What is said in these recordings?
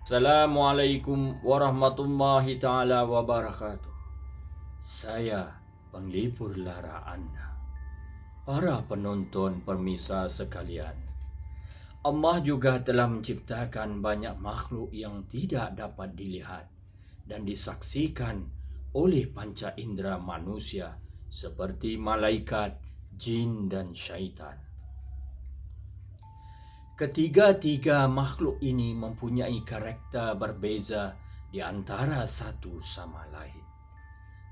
Assalamualaikum warahmatullahi ta'ala wabarakatuh. Saya penglipur lara Anda. Para penonton permisa sekalian, Allah juga telah menciptakan banyak makhluk yang tidak dapat dilihat dan disaksikan oleh panca indera manusia seperti malaikat, jin dan syaitan. Ketiga-tiga makhluk ini mempunyai karakter berbeza di antara satu sama lain.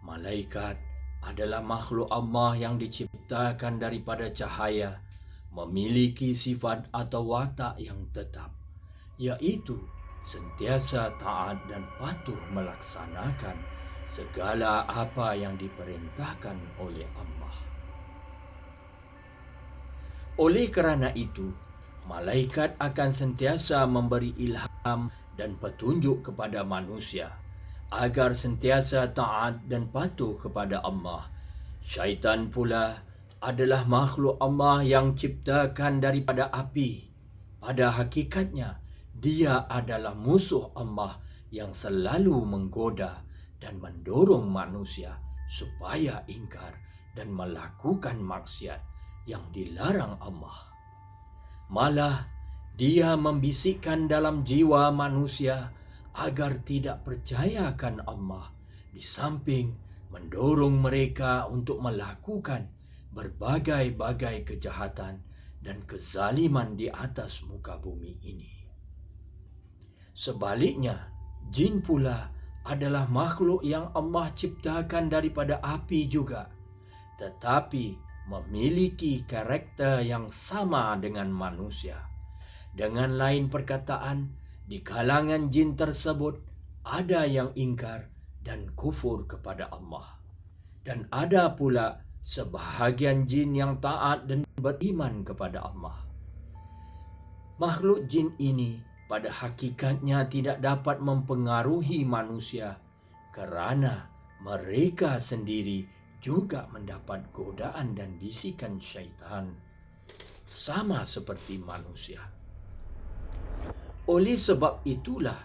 Malaikat adalah makhluk Allah yang diciptakan daripada cahaya, memiliki sifat atau watak yang tetap, yaitu sentiasa taat dan patuh melaksanakan segala apa yang diperintahkan oleh Allah. Oleh kerana itu, malaikat akan sentiasa memberi ilham dan petunjuk kepada manusia agar sentiasa taat dan patuh kepada Allah. Syaitan pula adalah makhluk Allah yang ciptakan daripada api. Pada hakikatnya, dia adalah musuh Allah yang selalu menggoda dan mendorong manusia supaya ingkar dan melakukan maksiat yang dilarang Allah. Malah, dia membisikkan dalam jiwa manusia agar tidak percayakan Allah, di samping mendorong mereka untuk melakukan berbagai-bagai kejahatan dan kezaliman di atas muka bumi ini. Sebaliknya, jin pula adalah makhluk yang Allah ciptakan daripada api juga, tetapi memiliki karakter yang sama dengan manusia. Dengan lain perkataan, di kalangan jin tersebut ada yang ingkar dan kufur kepada Allah, dan ada pula sebahagian jin yang taat dan beriman kepada Allah. Makhluk jin ini pada hakikatnya tidak dapat mempengaruhi manusia kerana mereka sendiri juga mendapat godaan dan bisikan syaitan sama seperti manusia. Oleh sebab itulah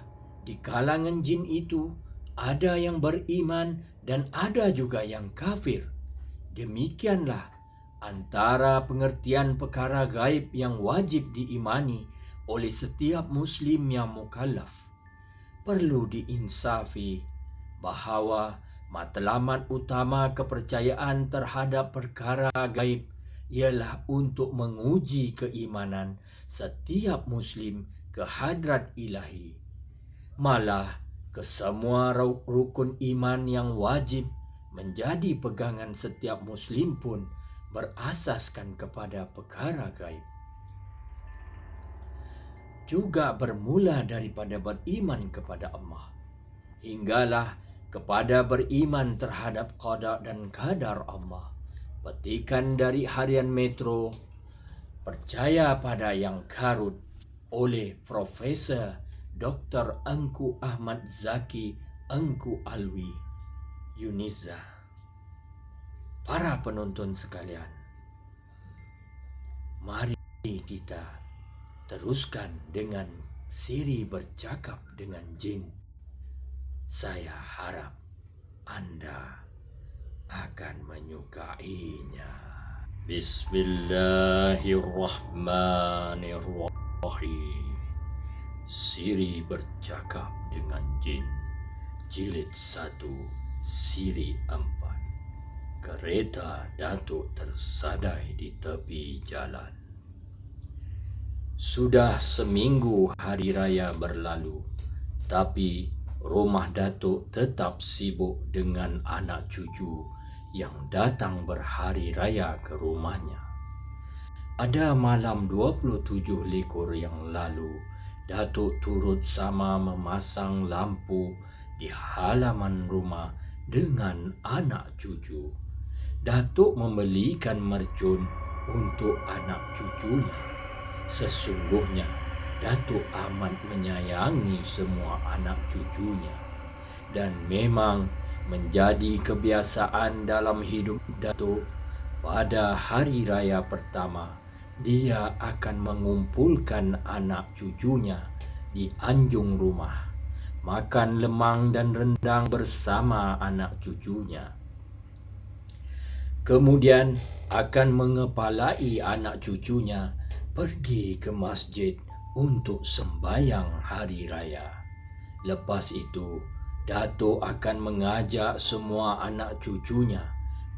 di kalangan jin itu ada yang beriman dan ada juga yang kafir. Demikianlah antara pengertian perkara gaib yang wajib diimani oleh setiap muslim yang mukallaf. Perlu diinsafi bahawa matlamat utama kepercayaan terhadap perkara gaib ialah untuk menguji keimanan setiap muslim ke hadrat ilahi. Malah, kesemua rukun iman yang wajib menjadi pegangan setiap muslim pun berasaskan kepada perkara gaib. Juga bermula daripada beriman kepada Allah, hinggalah kepada beriman terhadap qada dan qadar Allah. Petikan dari harian Metro, percaya pada yang karut, oleh Profesor Dr. Engku Ahmad Zaki Engku Alwi, Uniza. Para penonton sekalian, mari kita teruskan dengan siri bercakap dengan jin. Saya harap Anda akan menyukainya. Bismillahirrahmanirrahim. Siri bercakap dengan jin, jilid 1, siri 4. Kereta Datuk tersadai di tepi jalan. Sudah seminggu hari raya berlalu, tapi rumah Datuk tetap sibuk dengan anak cucu yang datang berhari raya ke rumahnya. Pada malam 27 lekor yang lalu, Datuk turut sama memasang lampu di halaman rumah dengan anak cucu. Datuk membelikan mercun untuk anak cucunya. Sesungguhnya, Datuk amat menyayangi semua anak cucunya, dan memang menjadi kebiasaan dalam hidup Datuk. Pada hari raya pertama, dia akan mengumpulkan anak cucunya di anjung rumah, makan lemang dan rendang bersama anak cucunya. Kemudian akan mengepalai anak cucunya pergi ke masjid untuk sembahyang hari raya. Lepas itu, Datuk akan mengajak semua anak cucunya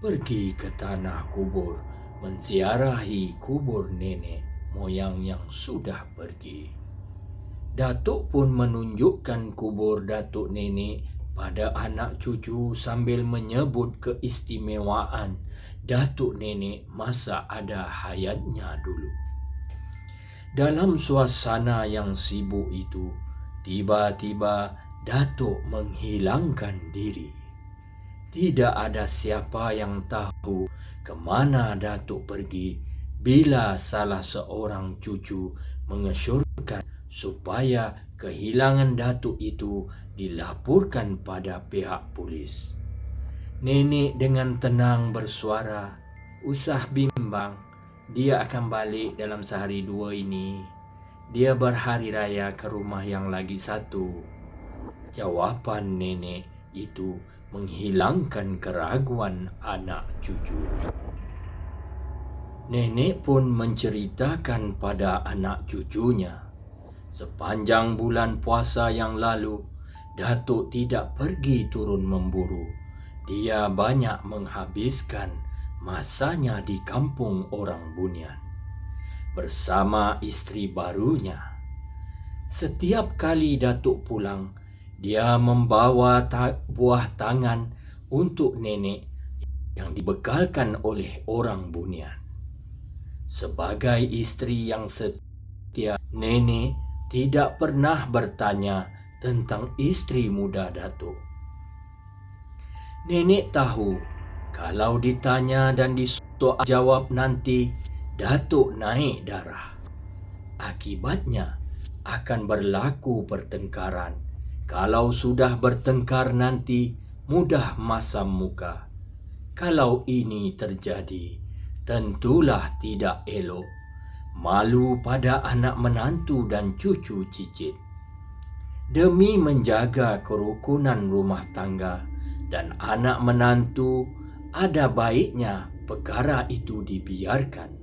pergi ke tanah kubur menziarahi kubur nenek moyang yang sudah pergi. Datuk pun menunjukkan kubur Datuk Nenek pada anak cucu sambil menyebut keistimewaan Datuk Nenek masa ada hayatnya dulu. Dalam suasana yang sibuk itu, tiba-tiba Datuk menghilangkan diri. Tidak ada siapa yang tahu ke mana Datuk pergi bila salah seorang cucu mengesyorkan supaya kehilangan Datuk itu dilaporkan pada pihak polis. Nenek dengan tenang bersuara, "Usah bimbang, dia akan balik dalam sehari dua ini. Dia berhari raya ke rumah yang lagi satu." Jawapan nenek itu menghilangkan keraguan anak cucu. Nenek pun menceritakan pada anak cucunya, sepanjang bulan puasa yang lalu, Datuk tidak pergi turun memburu. Dia banyak menghabiskan masanya di kampung orang Bunian bersama isteri barunya. Setiap kali Datuk pulang, dia membawa buah tangan untuk nenek yang dibekalkan oleh orang Bunian. Sebagai isteri yang setia, nenek tidak pernah bertanya tentang isteri muda Datuk. Nenek tahu kalau ditanya dan disoal jawab nanti, Datuk naik darah. Akibatnya akan berlaku pertengkaran. Kalau sudah bertengkar nanti, mudah masam muka. Kalau ini terjadi, tentulah tidak elok. Malu pada anak menantu dan cucu cicit. Demi menjaga kerukunan rumah tangga dan anak menantu, ada baiknya perkara itu dibiarkan.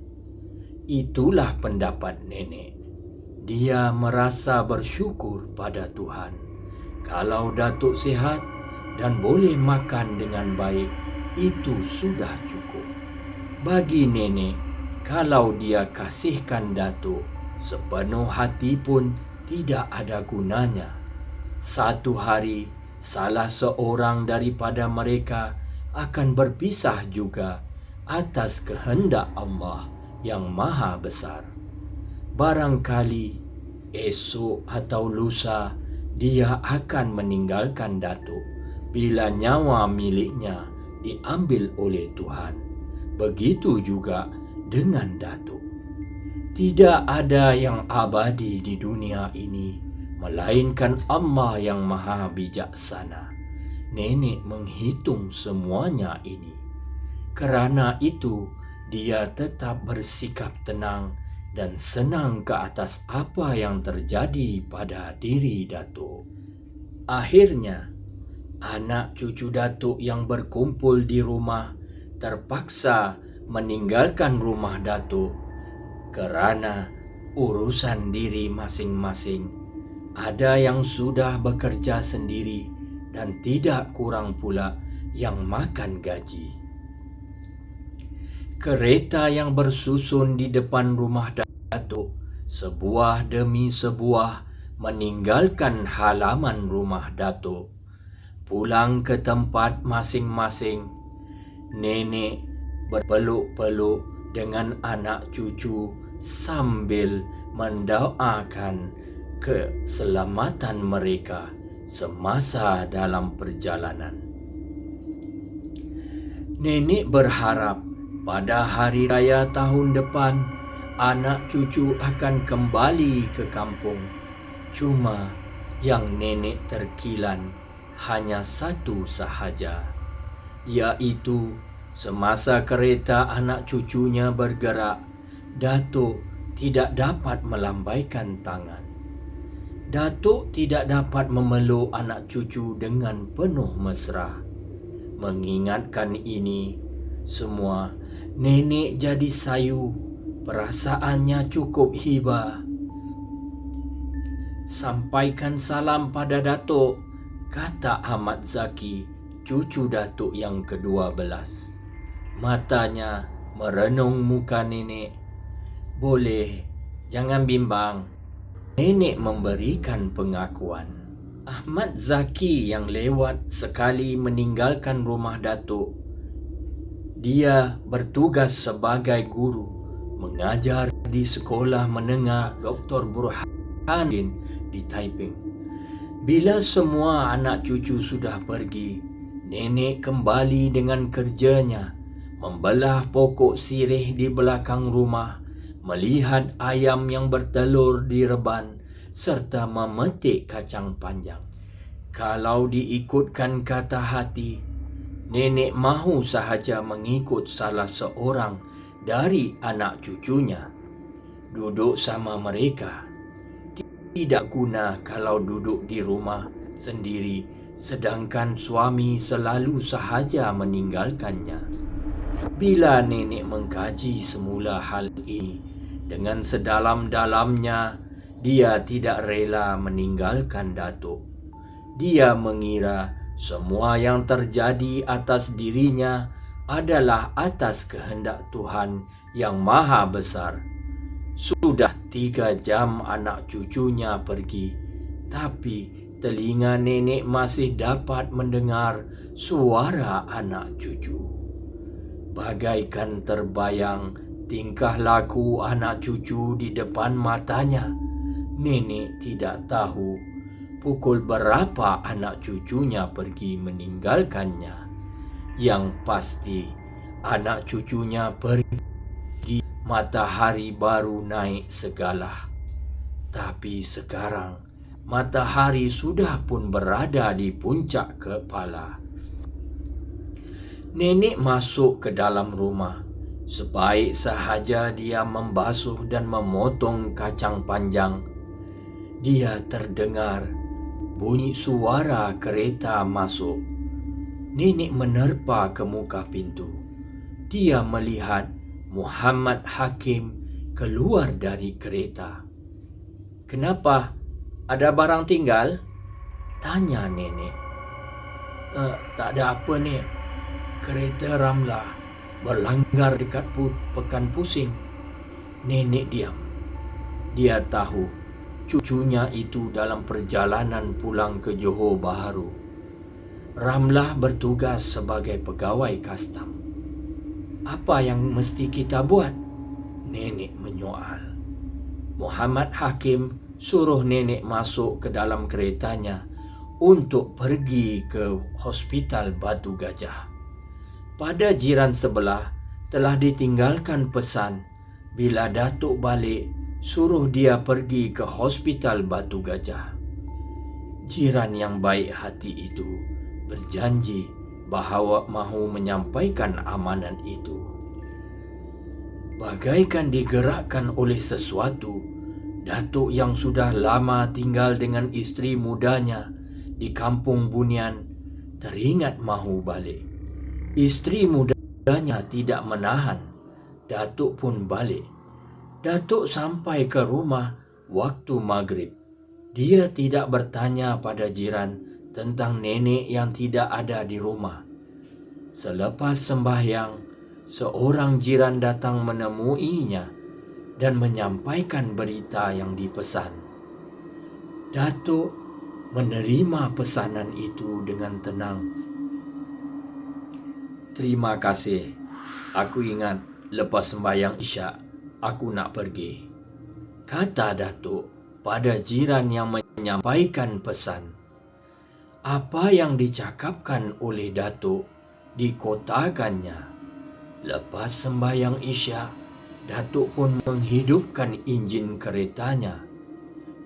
Itulah pendapat nenek. Dia merasa bersyukur pada Tuhan. Kalau Datuk sihat dan boleh makan dengan baik, itu sudah cukup. Bagi nenek, kalau dia kasihkan Datuk sepenuh hati pun tidak ada gunanya. Satu hari, salah seorang daripada mereka akan berpisah juga atas kehendak Allah yang Maha Besar. Barangkali esok atau lusa dia akan meninggalkan Datuk bila nyawa miliknya diambil oleh Tuhan. Begitu juga dengan Datuk. Tidak ada yang abadi di dunia ini melainkan Allah yang Maha Bijaksana. Nenek menghitung semuanya ini. Kerana itu, dia tetap bersikap tenang dan senang ke atas apa yang terjadi pada diri Datuk. Akhirnya, anak cucu Datuk yang berkumpul di rumah terpaksa meninggalkan rumah Datuk kerana urusan diri masing-masing. Ada yang sudah bekerja sendiri dan tidak kurang pula yang makan gaji. Kereta yang bersusun di depan rumah Datuk, sebuah demi sebuah, meninggalkan halaman rumah Datuk, pulang ke tempat masing-masing. Nenek berpeluk-peluk dengan anak cucu sambil mendoakan keselamatan mereka semasa dalam perjalanan. Nenek berharap pada hari raya tahun depan, anak cucu akan kembali ke kampung. Cuma yang nenek terkilan hanya satu sahaja, iaitu semasa kereta anak cucunya bergerak, Datuk tidak dapat melambaikan tangan. Datuk tidak dapat memeluk anak cucu dengan penuh mesra. Mengingatkan ini semua, nenek jadi sayu. Perasaannya cukup hibah. "Sampaikan salam pada Datuk," kata Ahmad Zaki, cucu Datuk yang ke-12. Matanya merenung muka nenek. "Boleh, jangan bimbang." Nenek memberikan pengakuan. Ahmad Zaki yang lewat sekali meninggalkan rumah Datuk. Dia bertugas sebagai guru, mengajar di sekolah menengah Dr. Burhanuddin di Taiping. Bila semua anak cucu sudah pergi, nenek kembali dengan kerjanya, membelah pokok sirih di belakang rumah, melihat ayam yang bertelur di reban, serta memetik kacang panjang. Kalau diikutkan kata hati, nenek mahu sahaja mengikut salah seorang dari anak cucunya, duduk sama mereka. Tidak guna kalau duduk di rumah sendiri, sedangkan suami selalu sahaja meninggalkannya. Bila nenek mengkaji semula hal ini, dengan sedalam-dalamnya, dia tidak rela meninggalkan Datuk. Dia mengira semua yang terjadi atas dirinya adalah atas kehendak Tuhan yang Maha Besar. Sudah 3 jam anak cucunya pergi, tapi telinga nenek masih dapat mendengar suara anak cucu. Bagaikan terbayang tingkah laku anak cucu di depan matanya. Nenek tidak tahu pukul berapa anak cucunya pergi meninggalkannya. Yang pasti, anak cucunya pergi matahari baru naik segala. Tapi sekarang, matahari sudah pun berada di puncak kepala. Nenek masuk ke dalam rumah. Sebaik sahaja dia membasuh dan memotong kacang panjang, dia terdengar bunyi suara kereta masuk. Nenek menerpa ke muka pintu. Dia melihat Muhammad Hakim keluar dari kereta. "Kenapa? Ada barang tinggal?" tanya nenek. Tak ada apa, Nek. Kereta Ramlah berlanggar dekat Pekan Pusing." Nenek diam. Dia tahu cucunya itu dalam perjalanan pulang ke Johor Bahru. Ramlah bertugas sebagai pegawai kastam. "Apa yang mesti kita buat?" nenek menyoal. Muhammad Hakim suruh nenek masuk ke dalam keretanya untuk pergi ke Hospital Batu Gajah. Pada jiran sebelah telah ditinggalkan pesan, bila Datuk balik, suruh dia pergi ke Hospital Batu Gajah. Jiran yang baik hati itu berjanji bahawa mahu menyampaikan amanat itu. Bagaikan digerakkan oleh sesuatu, Datuk yang sudah lama tinggal dengan isteri mudanya di Kampung Bunian teringat mahu balik. Isteri mudanya tidak menahan. Datuk pun balik. Datuk sampai ke rumah waktu maghrib. Dia tidak bertanya pada jiran tentang nenek yang tidak ada di rumah. Selepas sembahyang, seorang jiran datang menemuinya dan menyampaikan berita yang dipesan. Datuk menerima pesanan itu dengan tenang. "Terima kasih. Aku ingat lepas sembahyang Isyak, aku nak pergi," kata Datuk pada jiran yang menyampaikan pesan. Apa yang dicakapkan oleh Datuk dikotakannya. Lepas sembahyang Isyak, Datuk pun menghidupkan enjin keretanya.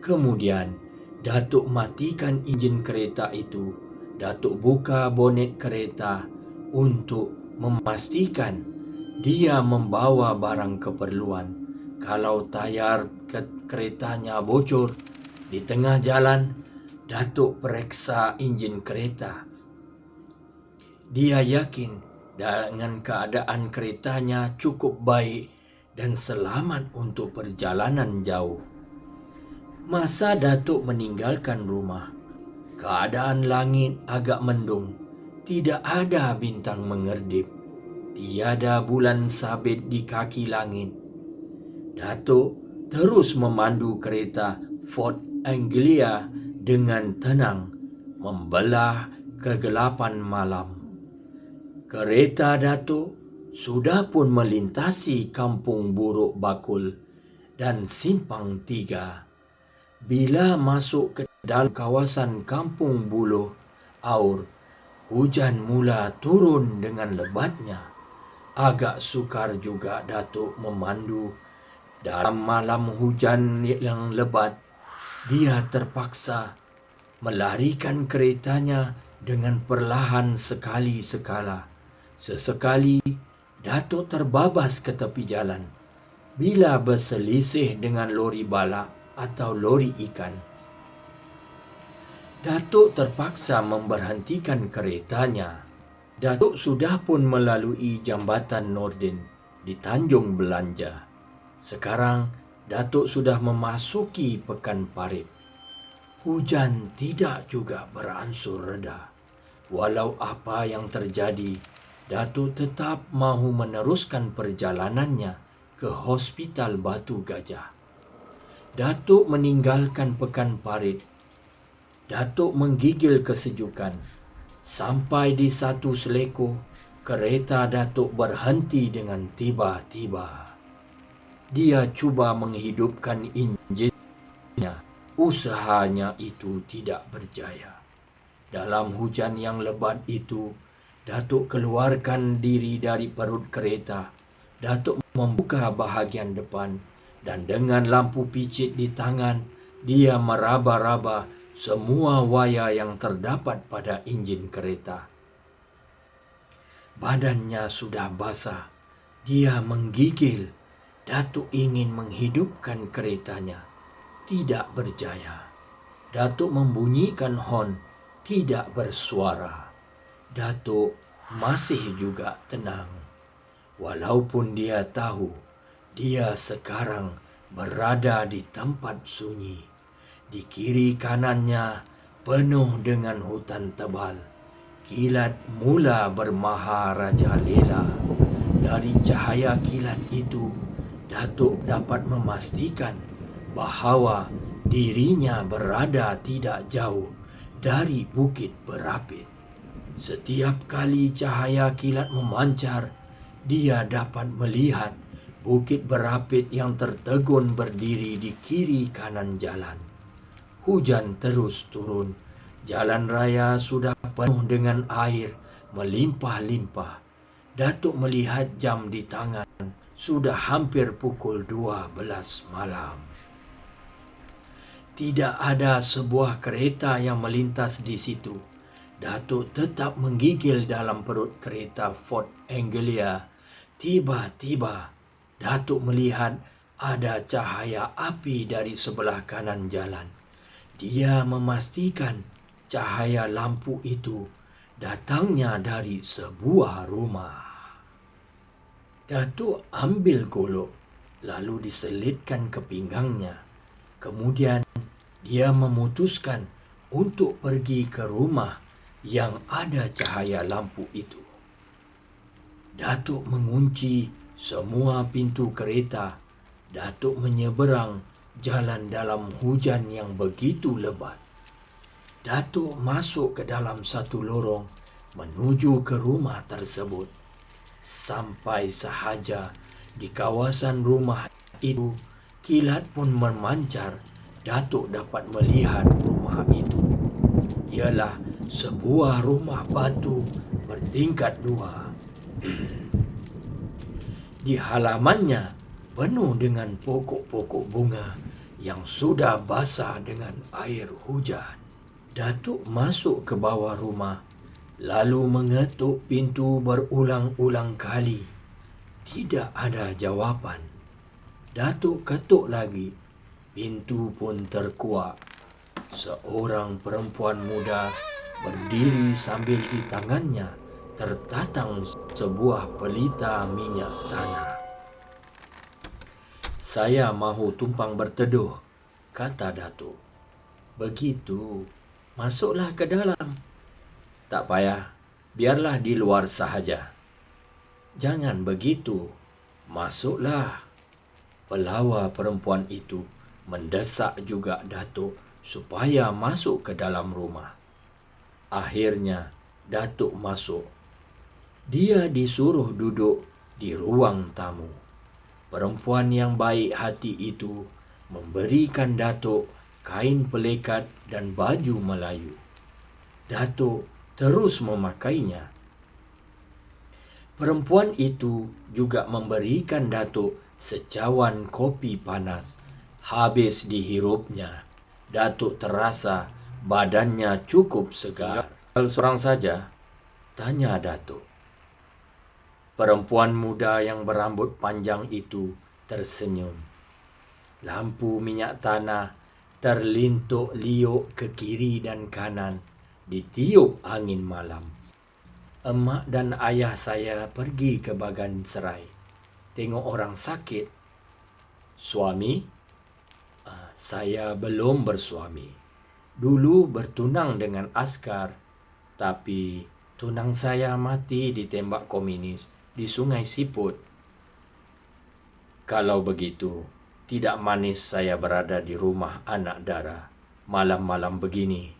Kemudian, Datuk matikan enjin kereta itu. Datuk buka bonet kereta untuk memastikan dia membawa barang keperluan. Kalau tayar keretanya bocor, Di tengah jalan, Datuk periksa enjin kereta. Dia yakin dengan keadaan keretanya cukup baik dan selamat untuk perjalanan jauh. Masa Datuk meninggalkan rumah, keadaan langit agak mendung. Tidak ada bintang mengerdip. Tiada bulan sabit di kaki langit. Datuk terus memandu kereta Ford Anglia dengan tenang, membelah kegelapan malam. Kereta Datuk sudah pun melintasi Kampung Buruk Bakul dan Simpang Tiga. Bila masuk ke dalam kawasan Kampung Buluh Aur, hujan mula turun dengan lebatnya. Agak sukar juga Datuk memandu. Dalam malam hujan yang lebat, dia terpaksa melarikan keretanya dengan perlahan sekali-sekala. Sesekali, Datuk terbabas ke tepi jalan bila berselisih dengan lori balak atau lori ikan. Datuk terpaksa memberhentikan keretanya. Datuk sudah pun melalui Jambatan Nordin di Tanjung Belanja. Sekarang, Datuk sudah memasuki Pekan Parit. Hujan tidak juga beransur reda. Walau apa yang terjadi, Datuk tetap mahu meneruskan perjalanannya ke Hospital Batu Gajah. Datuk meninggalkan Pekan Parit. Datuk menggigil kesejukan. Sampai di satu seleko, kereta Datuk berhenti dengan tiba-tiba. Dia cuba menghidupkan enjinnya. Usahanya itu tidak berjaya. Dalam hujan yang lebat itu, Datuk keluarkan diri dari perut kereta. Datuk membuka bahagian depan dan dengan lampu picit di tangan, dia meraba-raba semua wayar yang terdapat pada enjin kereta. Badannya sudah basah. Dia menggigil. Datuk ingin menghidupkan keretanya. Tidak berjaya. Datuk membunyikan hon, tidak bersuara. Datuk masih juga tenang. Walaupun dia tahu dia sekarang berada di tempat sunyi. Di kiri kanannya penuh dengan hutan tebal. Kilat mula bermaharajalela. Dari cahaya kilat itu, Datuk dapat memastikan bahawa dirinya berada tidak jauh dari Bukit Berapit. Setiap kali cahaya kilat memancar, dia dapat melihat Bukit Berapit yang tertegun berdiri di kiri kanan jalan. Hujan terus turun. Jalan raya sudah penuh dengan air melimpah-limpah. Datuk melihat jam di tangan. Sudah hampir pukul 12 malam. Tidak ada sebuah kereta yang melintas di situ. Datuk tetap menggigil dalam perut kereta Ford Anglia. Tiba-tiba, Datuk melihat ada cahaya api dari sebelah kanan jalan. Dia memastikan cahaya lampu itu datangnya dari sebuah rumah. Datuk ambil golok, lalu diselitkan ke pinggangnya. Kemudian, dia memutuskan untuk pergi ke rumah yang ada cahaya lampu itu. Datuk mengunci semua pintu kereta. Datuk menyeberang jalan dalam hujan yang begitu lebat. Datuk masuk ke dalam satu lorong menuju ke rumah tersebut. Sampai sahaja di kawasan rumah itu, kilat pun memancar. Datuk dapat melihat rumah itu. Ialah sebuah rumah batu bertingkat 2. Di halamannya penuh dengan pokok-pokok bunga yang sudah basah dengan air hujan. Datuk masuk ke bawah rumah, lalu mengetuk pintu berulang-ulang kali. Tidak ada jawapan. Datuk ketuk lagi. Pintu pun terkuak. Seorang perempuan muda berdiri sambil di tangannya tertatang sebuah pelita minyak tanah. "Saya mahu tumpang berteduh," kata Datuk. "Begitu, masuklah ke dalam." "Tak payah, biarlah di luar sahaja." "Jangan begitu, masuklah." Pelawa perempuan itu mendesak juga Datuk supaya masuk ke dalam rumah. Akhirnya Datuk masuk. Dia disuruh duduk di ruang tamu. Perempuan yang baik hati itu memberikan Datuk kain pelekat dan baju Melayu. Datuk terus memakainya. Perempuan itu juga memberikan Datuk secawan kopi panas. Habis dihirupnya, Datuk terasa badannya cukup segar. "Tinggal seorang saja?" tanya Datuk. Perempuan muda yang berambut panjang itu tersenyum. Lampu minyak tanah terlintuk liuk ke kiri dan kanan, ditiup angin malam. "Emak dan ayah saya pergi ke Bagan Serai, tengok orang sakit." "Suami?" "Saya belum bersuami. Dulu bertunang dengan askar, tapi tunang saya mati ditembak komunis di Sungai Siput." "Kalau begitu, tidak manis saya berada di rumah anak dara malam-malam begini."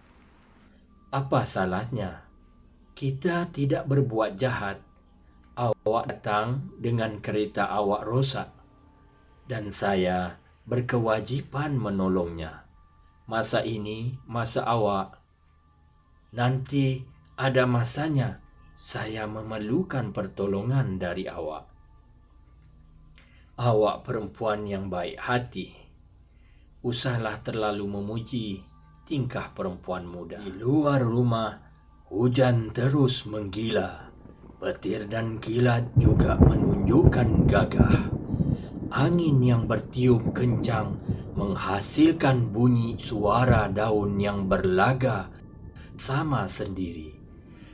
"Apa salahnya? Kita tidak berbuat jahat. Awak datang dengan kereta awak rosak, dan saya berkewajipan menolongnya. Masa ini masa awak. Nanti ada masanya saya memerlukan pertolongan dari awak." "Awak perempuan yang baik hati. Usahlah terlalu memuji tingkah perempuan muda." Di luar rumah, hujan terus menggila. Petir dan kilat juga menunjukkan gagah. Angin yang bertiup kencang menghasilkan bunyi suara daun yang berlaga sama sendiri.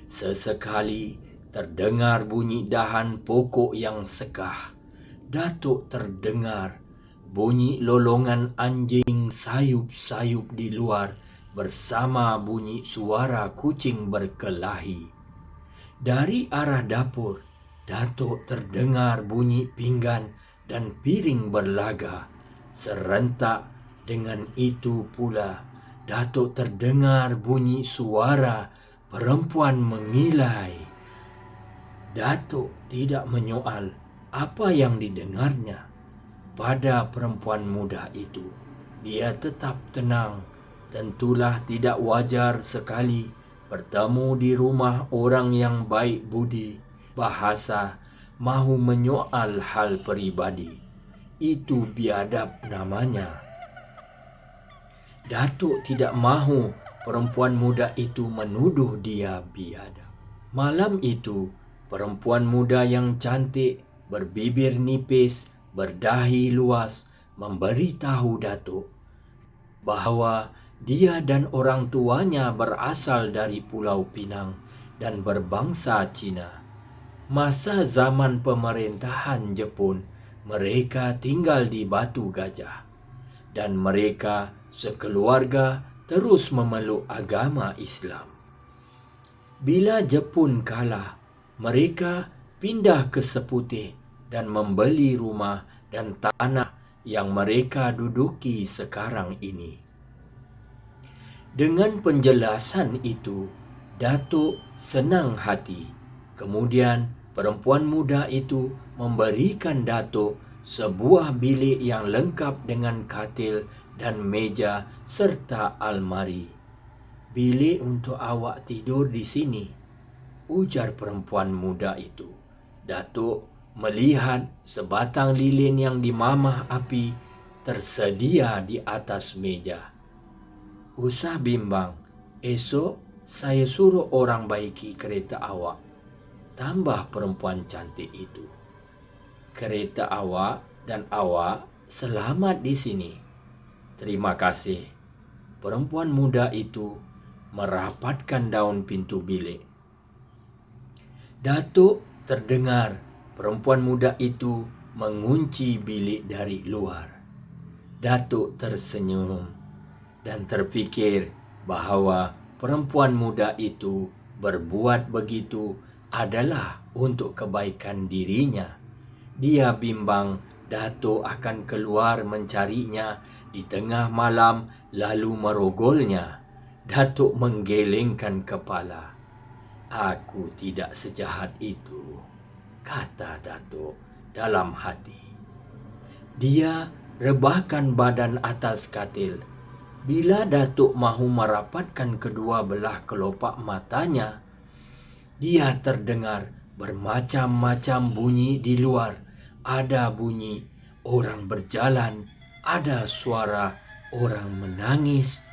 Sesekali terdengar bunyi dahan pokok yang sekah. Datuk terdengar bunyi lolongan anjing sayup-sayup di luar bersama bunyi suara kucing berkelahi. Dari arah dapur, Datuk terdengar bunyi pinggan dan piring berlaga. Serentak dengan itu pula, Datuk terdengar bunyi suara perempuan mengilai. Datuk tidak menyoal apa yang didengarnya pada perempuan muda itu. Dia tetap tenang. Tentulah tidak wajar sekali bertemu di rumah orang yang baik budi, bahasa, mahu menyoal hal peribadi. Itu biadab namanya. Datuk tidak mahu perempuan muda itu menuduh dia biadab. Malam itu, perempuan muda yang cantik, berbibir nipis, berdahi luas, memberitahu Datuk bahawa dia dan orang tuanya berasal dari Pulau Pinang dan berbangsa Cina. Masa zaman pemerintahan Jepun, mereka tinggal di Batu Gajah, dan mereka sekeluarga terus memeluk agama Islam. Bila Jepun kalah, mereka pindah ke Seputih dan membeli rumah dan tanah yang mereka duduki sekarang ini. Dengan penjelasan itu, Datuk senang hati. Kemudian perempuan muda itu memberikan Datuk sebuah bilik yang lengkap dengan katil dan meja serta almari. "Bilik untuk awak tidur di sini," ujar perempuan muda itu. Datuk melihat sebatang lilin yang dimamah api tersedia di atas meja. "Usah bimbang, esok saya suruh orang baiki kereta awak," tambah perempuan cantik itu. "Kereta awak dan awak selamat di sini." "Terima kasih." perempuan muda itu merapatkan daun pintu bilik. Datuk terdengar perempuan muda itu mengunci bilik dari luar. Datuk tersenyum dan terfikir bahawa perempuan muda itu berbuat begitu adalah untuk kebaikan dirinya. Dia bimbang Datuk akan keluar mencarinya di tengah malam lalu merogolnya. Datuk menggelengkan kepala. "Aku tidak sejahat itu," kata Datuk dalam hati. Dia rebahkan badan atas katil. Bila Datuk mahu merapatkan kedua belah kelopak matanya, dia terdengar bermacam-macam bunyi di luar. Ada bunyi orang berjalan, ada suara orang menangis.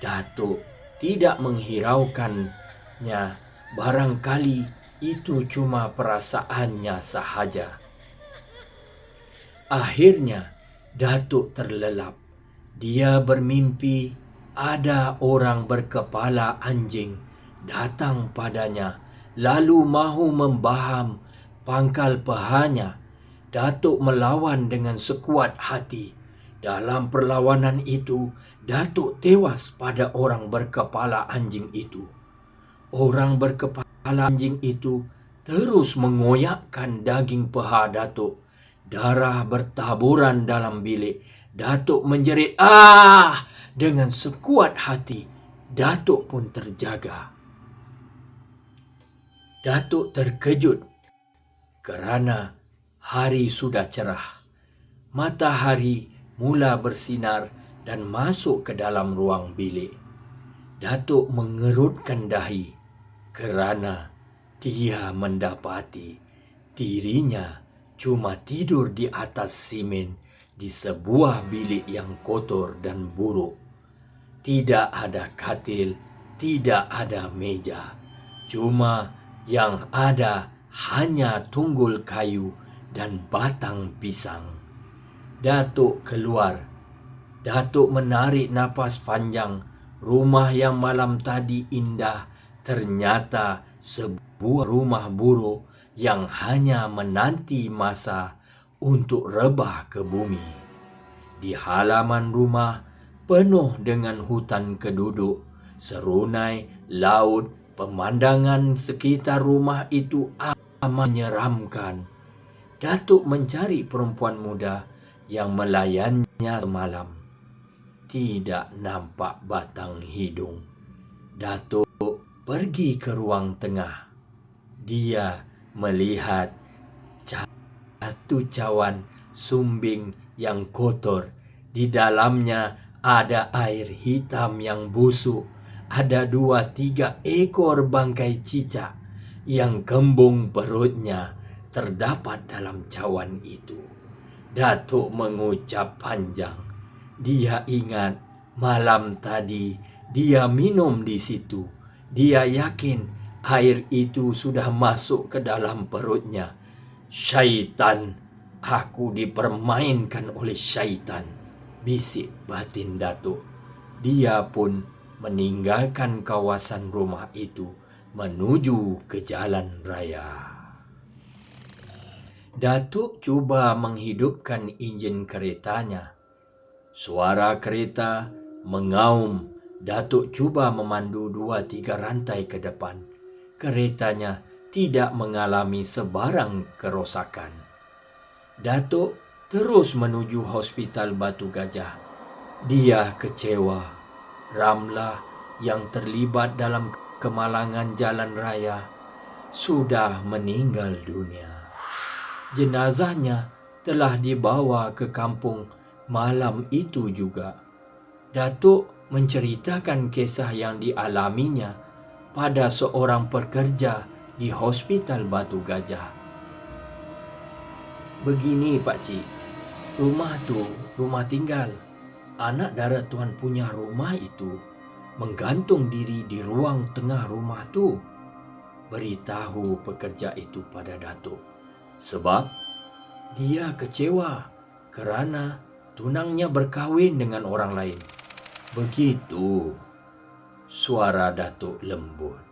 Datuk tidak menghiraukannya. Barangkali itu cuma perasaannya sahaja. Akhirnya Datuk terlelap. Dia bermimpi ada orang berkepala anjing datang padanya lalu mahu membaham pangkal pahanya. Datuk melawan dengan sekuat hati. Dalam perlawanan itu, Datuk tewas pada orang berkepala anjing itu. Orang berkepala anjing itu terus mengoyakkan daging paha Datuk. Darah bertaburan dalam bilik. Datuk menjerit "Ah!" dengan sekuat hati. Datuk pun terjaga. Datuk terkejut kerana hari sudah cerah. Matahari mula bersinar dan masuk ke dalam ruang bilik. Datuk mengerutkan dahi kerana dia mendapati dirinya cuma tidur di atas simen di sebuah bilik yang kotor dan buruk. Tidak ada katil, tidak ada meja. Cuma yang ada hanya tunggul kayu dan batang pisang. Datuk keluar. Datuk menarik napas panjang. Rumah yang malam tadi indah ternyata sebuah rumah buruk yang hanya menanti masa untuk rebah ke bumi. Di halaman rumah penuh dengan hutan keduduk, serunai, laut, pemandangan sekitar rumah itu amat menyeramkan. Datuk mencari perempuan muda yang melayannya semalam. Tidak nampak batang hidung. Datuk pergi ke ruang tengah. Dia melihat satu cawan sumbing yang kotor. Di dalamnya ada air hitam yang busuk. Ada 2-3 ekor bangkai cicak yang kembung perutnya terdapat dalam cawan itu. Datuk mengucap panjang. Dia ingat malam tadi dia minum di situ. Dia yakin air itu sudah masuk ke dalam perutnya. "Syaitan, aku dipermainkan oleh syaitan," bisik batin Datuk. Dia pun meninggalkan kawasan rumah itu menuju ke jalan raya. Datuk cuba menghidupkan enjin keretanya. Suara kereta mengaum. Datuk cuba memandu 2-3 rantai ke depan. Keretanya tidak mengalami sebarang kerosakan. Datuk terus menuju Hospital Batu Gajah. Dia kecewa. Ramlah yang terlibat dalam kemalangan jalan raya sudah meninggal dunia. Jenazahnya telah dibawa ke kampung malam itu juga. Datuk menceritakan kisah yang dialaminya pada seorang pekerja di Hospital Batu Gajah. "Begini pakcik, rumah tu rumah tinggal. Anak dara tuan punya rumah itu menggantung diri di ruang tengah rumah tu," beritahu pekerja itu pada Datuk. Sebab dia kecewa kerana tunangnya berkahwin dengan orang lain. Begitu, suara Datuk lembut.